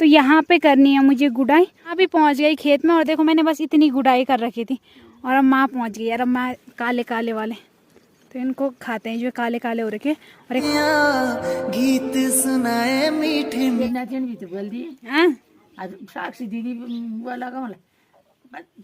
तो यहाँ पे करनी है मुझे गुड़ाई। अभी पहुँच गई खेत में और देखो मैंने बस इतनी गुड़ाई कर रखी थी और अब माँ पहुँच गई। यार अब माँ काले काले वाले तो इनको खाते हैं जो काले काले हो रखे। और एक गीत सुनाए मीठे बोल दी हाँ? साक्षी दीदी बोला का मला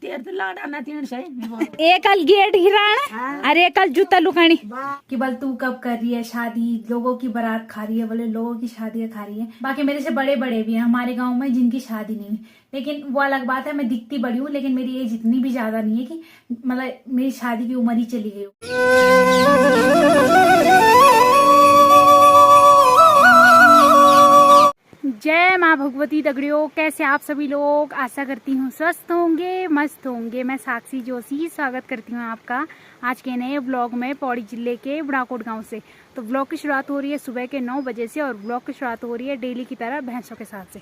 तेर तो लाड़ा ना तीन सही एक कल गेट गिराना अरे कल जूता लुकानी कि बल तू कब कर रही है शादी, लोगों की बारात खा रही है, बोले लोगों की शादी खा रही है। बाकी मेरे से बड़े बड़े भी हैं हमारे गांव में जिनकी शादी नहीं हुई, लेकिन वो अलग बात है। मैं दिखती बड़ी हूँ लेकिन मेरी एज इतनी भी ज्यादा नहीं है कि मतलब मेरी शादी की उम्र ही चली गई। जय माँ भगवती दगड़ियों, कैसे आप सभी लोग। आशा करती हूँ स्वस्थ होंगे, मस्त होंगे। मैं साक्षी जोशी स्वागत करती हूँ आपका आज के नए ब्लॉग में पौड़ी जिले के बुढ़ाकोट गांव से। तो ब्लॉग की शुरुआत हो रही है सुबह के 9 बजे से और ब्लॉग की शुरुआत हो रही है डेली की तरह भैंसों के साथ से।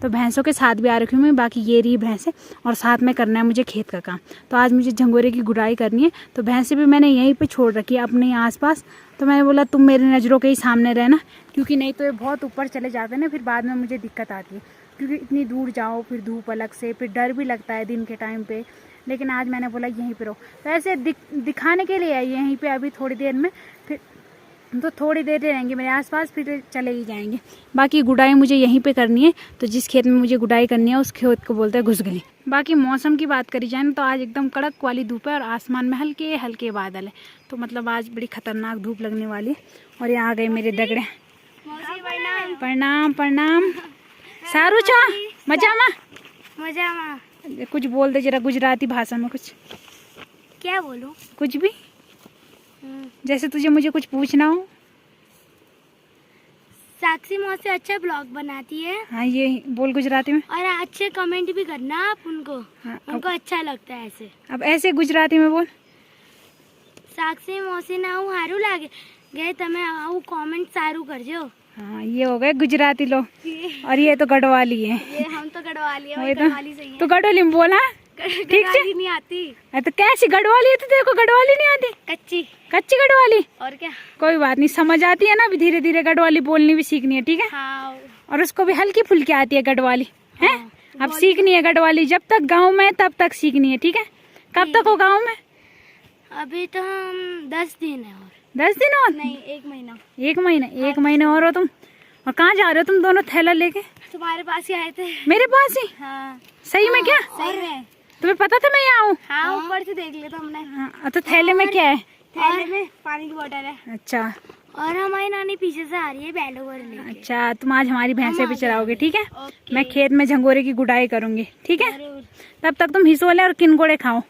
तो भैंसों के साथ भी आ रखी हूँ मैं, बाकी ये रही भैंसें और साथ में करना है मुझे खेत का काम। तो आज मुझे झंगोरे की गुड़ाई करनी है। तो भैंसें भी मैंने यहीं पे छोड़ रखी है अपने आसपास। तो मैंने बोला तुम मेरी नज़रों के ही सामने रहना, क्योंकि नहीं तो ये बहुत ऊपर चले जाते हैं ना, फिर बाद में मुझे दिक्कत आती है। क्योंकि इतनी दूर जाओ फिर धूप अलग से, फिर डर भी लगता है दिन के टाइम पे। लेकिन आज मैंने बोला यहीं पे रहो, तो ऐसे दिखाने के लिए है यहीं पे। अभी थोड़ी देर में फिर तो थोड़ी देर रहेंगे मेरे आसपास, फिर चले ही जाएंगे। बाकी गुड़ाई मुझे यहीं पे करनी है। तो जिस खेत में मुझे गुड़ाई करनी है उस खेत को बोलते हैं घुसगली। बाकी मौसम की बात करी जाए ना तो आज एकदम कड़क वाली धूप है और आसमान में हल्के हल्के बादल है। तो मतलब आज बड़ी खतरनाक धूप लगने वाली है। और यहाँ आ गए मेरे दगड़े। प्रणाम प्रणाम। सारू छो मजा में कुछ बोल दे जरा गुजराती भाषा में कुछ। क्या बोलूं? कुछ भी, जैसे तुझे मुझे कुछ पूछना हो। साक्षी मौसी अच्छा ब्लॉग बनाती है। हाँ ये बोल गुजराती में। और अच्छे कमेंट भी करना आप उनको। हाँ, उनको अच्छा लगता है ऐसे। अब ऐसे गुजराती में बोल। साक्षी मौसी ना હું હારું લાગે ગए તમે આવું કમેન્ટ સારું કરજો। हाँ ये हो गए गुजराती लोग। और ये तो गढ़वाली है। ये हम तो गढ़वाली है, वही गढ़वाली सही है। तो गढ़वाली में बोला ठीक है। गढ़वाली नहीं आती। तो कैसी गढ़वाली है? तो तेरे को गढ़वाली नहीं आती? कच्ची। कच्ची गढ़वाली? और क्या। कोई बात नहीं, समझ आती है ना। अभी धीरे धीरे गढ़वाली बोलनी भी सीखनी है, ठीक है। हाँ। और उसको भी हल्की फुल्की आती है गढ़वाली है। अब सीखनी है गढ़वाली, जब तक गाँव में तब तक सीखनी है, ठीक है। कब तक हो गाँव में? अभी तो हम 10 दिन है। और 10 दिन और? नहीं 1 महीना। 1 महीना? 1 महीने और हो तुम। और कहाँ जा रहे हो तुम दोनों थैला लेके? तुम्हारे पास ही आए थे। मेरे पास ही? हाँ। सही में क्या? सही में। तुम्हें पता था मैं यहाँ हूँ? हाँ ऊपर से देख लिया था हमने। हाँ, तो थैले में क्या है? थैले में पानी की बोतल है। अच्छा और हमारी नानी पीछे से आ रही है बैलों पर लेके। अच्छा, तुम आज हमारी भैंसे भी चराओगे, ठीक है। ओके। मैं खेत में झंगोरे की गुड़ाई करूंगी, ठीक है। जरूर। तब तक तुम हिसोले और किनकोड़े खाओ,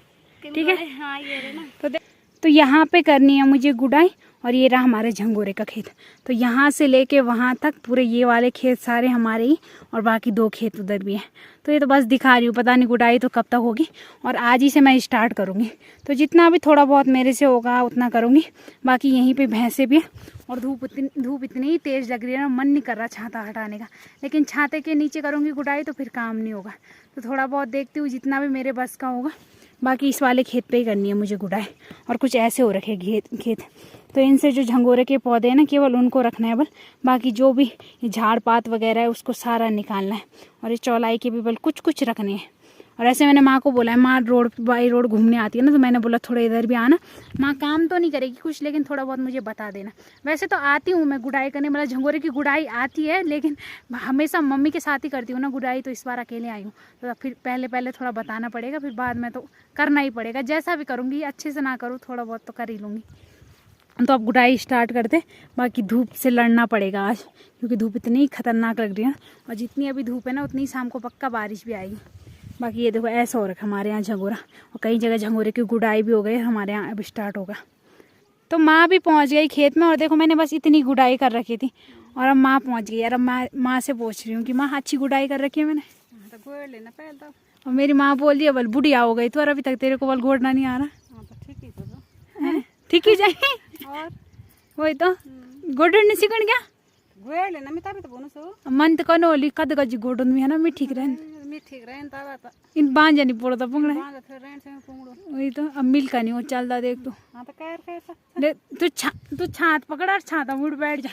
ठीक है। हाँ ये रहे ना। तो यहाँ पे करनी है मुझे गुड़ाई। और ये रहा हमारे झंगोरे का खेत। तो यहाँ से लेके वहाँ तक पूरे ये वाले खेत सारे हमारे ही, और बाकी 2 खेत उधर भी है। तो ये तो बस दिखा रही हूँ, पता नहीं गुड़ाई तो कब तक होगी। और आज ही से मैं स्टार्ट करूँगी। तो जितना भी थोड़ा बहुत मेरे से होगा उतना करूँगी। बाकी यहीं पे भैंसे भी है। और धूप इतनी ही तेज़ लग रही है ना, मन नहीं कर रहा छाता हटाने का। लेकिन छाते के नीचे करूँगी गुड़ाई तो फिर काम नहीं होगा। तो थोड़ा बहुत देखती हूँ जितना भी मेरे बस का होगा। बाकी इस वाले खेत पे ही करनी है मुझे गुड़ाई। और कुछ ऐसे हो रखे खेत तो इनसे जो झंगोरे के पौधे हैं ना, केवल उनको रखना है बल। बाकी जो भी झाड़ पात वगैरह है उसको सारा निकालना है। और ये चौलाई के भी बल कुछ रखने हैं। और ऐसे मैंने माँ को बोला है, माँ रोड बाई रोड घूमने आती है ना, तो मैंने बोला थोड़ा इधर भी आना। माँ काम तो नहीं करेगी कुछ, लेकिन थोड़ा बहुत मुझे बता देना। वैसे तो आती हूँ मैं गुड़ाई करने, मतलब झंगोरे की गुड़ाई आती है, लेकिन हमेशा मम्मी के साथ ही करती हूँ ना गुड़ाई। तो इस बार अकेले आई हूँ तो फिर पहले थोड़ा बताना पड़ेगा, फिर बाद में तो करना ही पड़ेगा। जैसा भी करूँगी, अच्छे से ना करूँ थोड़ा बहुत तो कर ही लूँगी। तो अब गुड़ाई स्टार्ट करते। बाकी धूप से लड़ना पड़ेगा आज, क्योंकि धूप इतनी खतरनाक लग रही है। और जितनी अभी धूप है ना, उतनी शाम को पक्का बारिश भी आएगी। बाकी ये देखो ऐसा हो रखा हमारे यहाँ झंगोरा। और कई जगह झंगोरे की गुड़ाई भी हो गई, हमारे यहाँ अब स्टार्ट होगा। तो माँ भी पहुँच गई खेत में। और देखो मैंने बस इतनी गुड़ाई कर रखी थी और अब माँ पहुँच गई। यार अब माँ से पूछ रही हूँ कि माँ अच्छी गुड़ाई कर रखी है मैंने? तो गोड़ लेना पहले तो। और मेरी माँ बोल रही है बल बुढ़िया हो गई तो, और अभी तक तेरे को बल गोड़ना नहीं आ रहा। हाँ तो ठीक ही तो। ठीक ही जाए। और वही तो गोड़ने सीखण क्या गोड़ लेना मैं तभी तो बोनू सो मन तो कनो होली कद गजी गोड़न में है ना, मैं ठीक रहे मैं ठीक रहे तब तो इन बांझ नहीं पड़ो तो पुंगड़े। बांध फिर रेंट से पुंगड़ो। वही तो अब मिल का नहीं वो चलता देख तू। हाँ तो कैसा देख तू छात पकड़ और छाता मुड़ बैठ जा।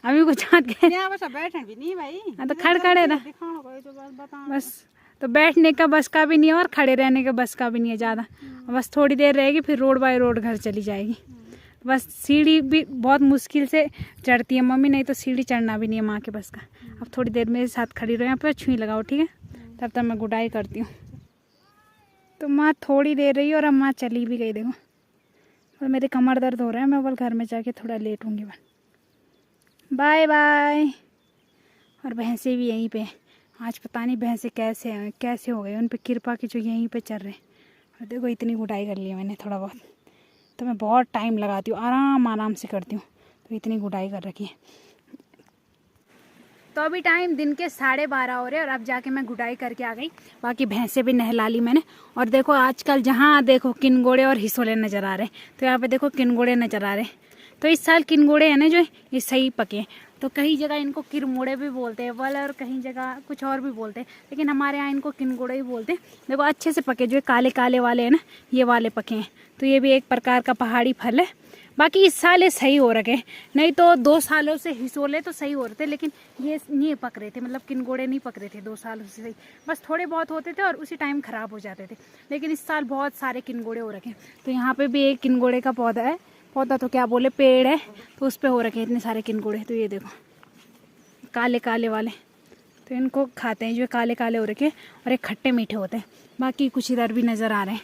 अभी को छात के यहाँ बस बैठन भी नहीं भाई। हाँ तो खड़खड़े रह। दिखाना कोई बस तो बैठने का बस का भी नहीं है और खड़े रहने का बस का भी नहीं है ज़्यादा। बस थोड़ी देर रहेगी फिर रोड बाय रोड घर चली जाएगी। बस सीढ़ी भी बहुत मुश्किल से चढ़ती है मम्मी, नहीं तो सीढ़ी चढ़ना भी नहीं है माँ के बस का। अब थोड़ी देर मेरे साथ खड़ी रहो, यहाँ पे छुई लगाओ ठीक है, तब तक मैं गुडाई करती हूँ। तो माँ थोड़ी देर रही और अब माँ चली भी गई देखो। और मेरे कमर दर्द हो रहा है, मैं बल घर में जाके थोड़ा लेट होंगी। Bye bye. और भैंसे भी यहीं पे, आज पता नहीं भैंसे कैसे हो गए, उन पे कृपा की जो यहीं पे चल रहे हैं। और देखो इतनी गुडाई कर ली है मैंने थोड़ा बहुत, तो मैं बहुत टाइम लगाती हूँ, आराम से करती हूँ, तो इतनी गुडाई कर रखी है। तो अभी टाइम दिन के 12:30 हो रहे और अब जाके मैं गुडाई करके आ गई। बाकी भैंसे भी नहला ली मैंने। और देखो आजकल जहाँ देखो किनगोड़े और हिसोले नज़र आ रहे हैं, तो यहाँ पे देखो किनगोड़े नज़र आ रहे हैं। तो इस साल किनगोड़े है ना जो ये सही पके हैं। तो कई जगह इनको किरमोड़े भी बोलते हैं वल, और कहीं जगह कुछ और भी बोलते हैं, लेकिन हमारे यहाँ इनको किनगोड़े ही बोलते हैं। देखो अच्छे से पके, जो काले काले वाले हैं ना ये वाले पके हैं। तो ये भी एक प्रकार का पहाड़ी फल है। बाकी इस साल ये सही हो रखे, नहीं तो 2 सालों से हिसोले तो सही हो रहे थे, लेकिन ये नहीं पक रहे थे, मतलब किनगोड़े नहीं पक रहे थे 2 सालों से सही। बस थोड़े बहुत होते थे और उसी टाइम ख़राब हो जाते थे, लेकिन इस साल बहुत सारे किनगोड़े हो रखे। तो यहाँ पे भी एक किनगोड़े का पौधा है, पौधा तो क्या बोले पेड़ है, तो उस पर हो रखे इतने सारे किनगोड़े। तो ये देखो काले काले वाले, तो इनको खाते हैं जो काले काले हो रखे, और एक खट्टे मीठे होते हैं। बाकी कुछ इधर भी नज़र आ रहे हैं।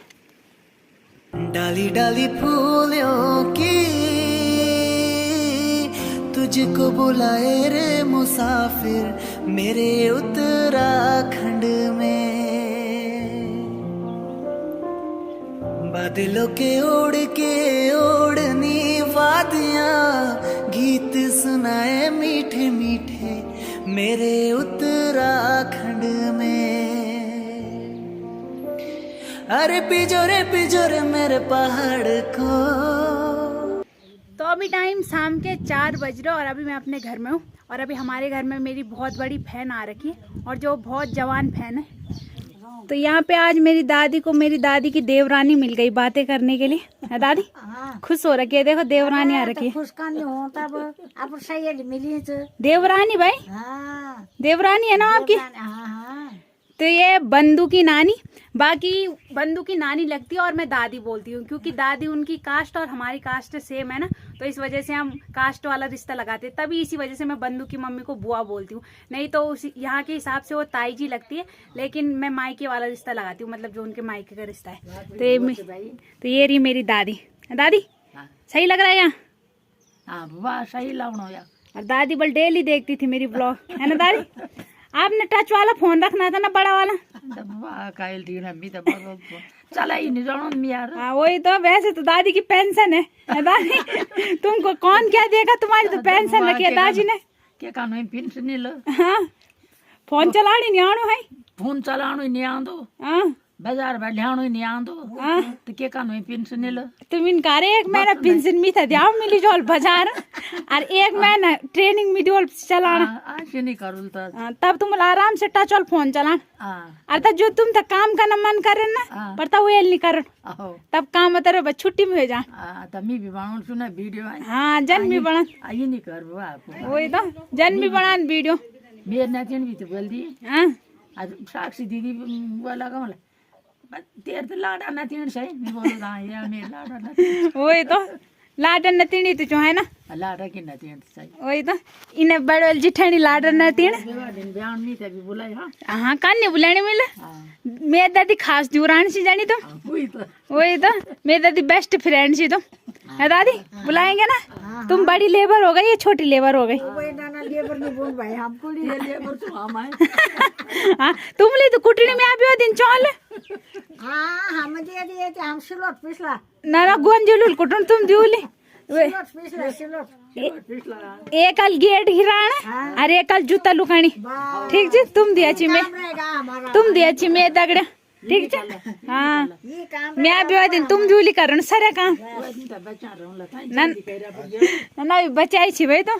डाली डाली फूलों की तुझको बुलाए रे मुसाफिर मेरे उत्तराखंड में। बादलों के ओढ़नी वादियाँ गीत सुनाए मीठे मीठे मेरे उत्तराखंड में। अरे पिजोरे मेरे पहाड़ को। तो अभी टाइम शाम के 4 बज रहे और अभी मैं अपने घर में हूँ। और अभी हमारे घर में मेरी बहुत बड़ी बहन आ रखी है, और जो बहुत जवान बहन है। तो यहाँ पे आज मेरी दादी को मेरी दादी की देवरानी मिल गई बातें करने के लिए। है दादी? खुश हो रखी है, देखो देवरानी आ रखी है। अब सही मिली देवरानी भाई, देवरानी है ना आपकी? तो ये बंधु की नानी, बाकी बंधु की नानी लगती है और मैं दादी बोलती हूँ, क्योंकि दादी उनकी कास्ट और हमारी कास्ट सेम है ना, तो इस वजह से हम कास्ट वाला रिश्ता लगाते हैं। तभी इसी वजह से मैं बंधु की मम्मी को बुआ बोलती हूँ, नहीं तो उसी यहाँ के हिसाब से वो ताई जी लगती है, लेकिन मैं मायके वाला रिश्ता लगाती हूँ, मतलब जो उनके मायके का रिश्ता है। तो ये रही मेरी दादी। दादी सही लग रहा है यहाँ? हाँ वाह सही लगना यार। और दादी बल डेली देखती थी मेरी ब्लॉग, है ना दादी? आपने टच वाला फोन रखना था ना, बड़ा वाला। चला ही नहीं जानो यार। हाँ वही तो, वैसे तो दादी की पेंशन है दादी। तुमको कौन क्या देगा, तुम्हारी तो पेंशन रखी है दादी ने। क्या कानून पेंशन नहीं लो। हाँ फोन चलानी नहीं आनो है, फोन चलानो नहीं आंदो। हाँ बाजार बैठानो नहीं आंदो। तो क्या कानून पेंशन नहीं लो। तुम इनका एक महीना पेंशन भी था दिया मिली जोल बाजार, और 1 महीना ट्रेनिंग में जोल चलाना। आज नहीं करूँ तब तुम आराम से टच और फोन चलाना। अर्थात जो तुम तक काम करना मन करे ना, पर तब वो नहीं कर, तब काम मतलब छुट्टी में हो जा। तमी भी बनाओ सुना वीडियो। हाँ जन भी बना, ये नहीं कर वही तो जन भी बना वीडियो। मेरे नातिन भी तो बोल दी। हाँ आज साक्षी दीदी बोला कौन तेरे तो लाडा नातिन सही नहीं बोला यार मेरे लाडा नातिन। वही तो लाडन नतीनी तो जो है ना, लाडा की नातिन सही। वही तो इन्हें बड़े जिठानी लाडन नतीन। बयान नहीं तभी बोला हाँ कान नहीं बुलाने मिले। मेरी दादी खास जुरान सी जानी तो, वही तो मेरी दादी बेस्ट फ्रेंड सी तो। है दादी बुलाएंगे ना? तुम बड़ी लेबर हो गई, ये छोटी लेबर हो गई। हाँ तुम ले तो कुटड़ी में आप दिन चौल ना गोंजुल कुटुन तुम दिउली एक अल गेट हिराण और एक अल जूता लुकानी। ठीक जी तुम दिया छी मैं दगड़ा। ठीक है हाँ मैं भी दिन तुम दिउली करण सारा काम ना बचाई छी भाई तो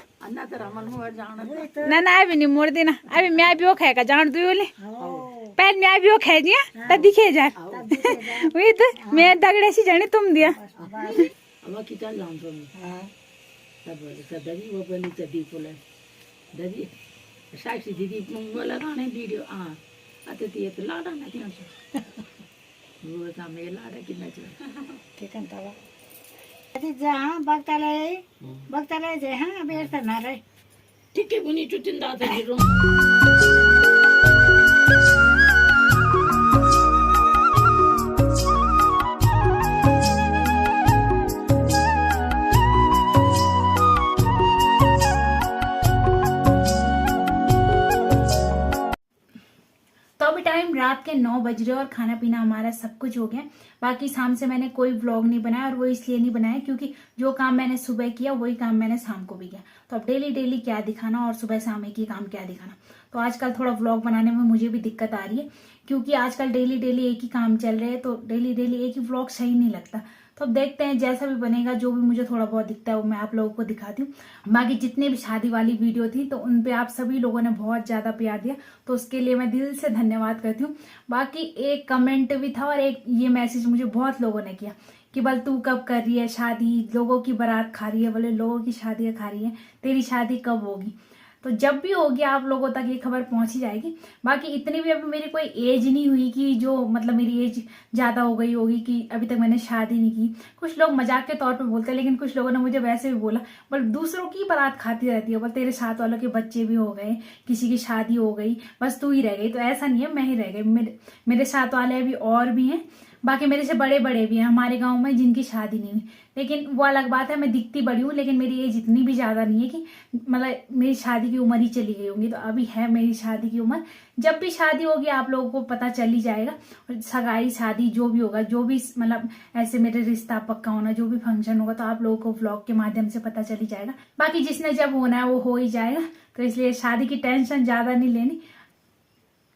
ना ना अभी नहीं मोड़ देना। अभी मैं भी वो खाएगा जान दिउली पहले मैं भी वो खाए दिया तब दिखे जा। वही तो मैं दगड़े सी जानी तुम दिया। साक्षी दीदी बोला वीडियो आता ते येत लाडा ना तीनशे वो सामे लाडा कितना चाहिए ठीक है तवा अरे जा बघताला जे हां बेरणार आहे ठीक है बुनी चुटिन दाता गिरो तो अभी टाइम रात के 9 बज रहे और खाना पीना हमारा सब कुछ हो गया। बाकी शाम से मैंने कोई व्लॉग नहीं बनाया और वो इसलिए नहीं बनाया क्योंकि जो काम मैंने सुबह किया वही काम मैंने शाम को भी किया। तो अब डेली डेली क्या दिखाना और सुबह शाम एक ही काम क्या दिखाना। तो आजकल थोड़ा व्लॉग बनाने में मुझे भी दिक्कत आ रही है क्योंकि आजकल डेली डेली एक ही काम चल रहे हैं, तो डेली डेली एक ही व्लॉग सही नहीं लगता। तो अब देखते हैं जैसा भी बनेगा, जो भी मुझे थोड़ा बहुत दिखता है वो मैं आप लोगों को दिखाती हूँ। बाकी जितने भी शादी वाली वीडियो थी तो उन पे आप सभी लोगों ने बहुत ज्यादा प्यार दिया, तो उसके लिए मैं दिल से धन्यवाद करती हूँ। बाकी एक कमेंट भी था और एक ये मैसेज मुझे बहुत लोगों ने किया कि बल तू कब कर रही है शादी, लोगों की बारात खा रही है, बोले लोगों की शादियां खा रही है, तेरी शादी कब होगी। तो जब भी होगी आप लोगों तक ये खबर पहुंच ही जाएगी। बाकी इतनी भी अभी मेरी कोई एज नहीं हुई कि जो मतलब मेरी एज ज्यादा हो गई होगी कि अभी तक मैंने शादी नहीं की। कुछ लोग मजाक के तौर पे बोलते हैं, लेकिन कुछ लोगों ने मुझे वैसे भी बोला बोल दूसरों की बारात खाती रहती है, बोल तेरे साथ वालों के बच्चे भी हो गए, किसी की शादी हो गई, बस तू ही रह गई। तो ऐसा नहीं है, मैं ही रह गई, मेरे साथ वाले अभी और भी हैं। बाकी मेरे से बड़े बड़े भी हैं हमारे गांव में जिनकी शादी नहीं हुई, लेकिन वो अलग बात है। मैं दिखती बड़ी हूँ लेकिन मेरी एज इतनी भी ज्यादा नहीं है कि मतलब मेरी शादी की उम्र ही चली गई होंगी। तो अभी है मेरी शादी की उम्र। जब भी शादी होगी आप लोगों को पता चल ही जाएगा। और सगाई शादी जो भी होगा, जो भी मतलब ऐसे मेरे रिश्ता पक्का होना, जो भी फंक्शन होगा, तो आप लोगों को व्लॉग के माध्यम से पता चल ही जाएगा। बाकी जिसने जब होना है वो हो ही जाएगा, तो इसलिए शादी की टेंशन ज्यादा नहीं लेनी।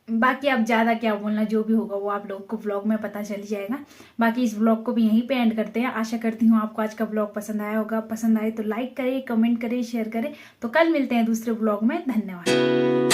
बाकी अब ज्यादा क्या बोलना, जो भी होगा वो आप लोगों को व्लॉग में पता चल जाएगा। बाकी इस व्लॉग को भी यहीं पे एंड करते हैं। आशा करती हूँ आपको आज का व्लॉग पसंद आया होगा। पसंद आए तो लाइक करें, कमेंट करें, शेयर करें। तो कल मिलते हैं दूसरे व्लॉग में। धन्यवाद।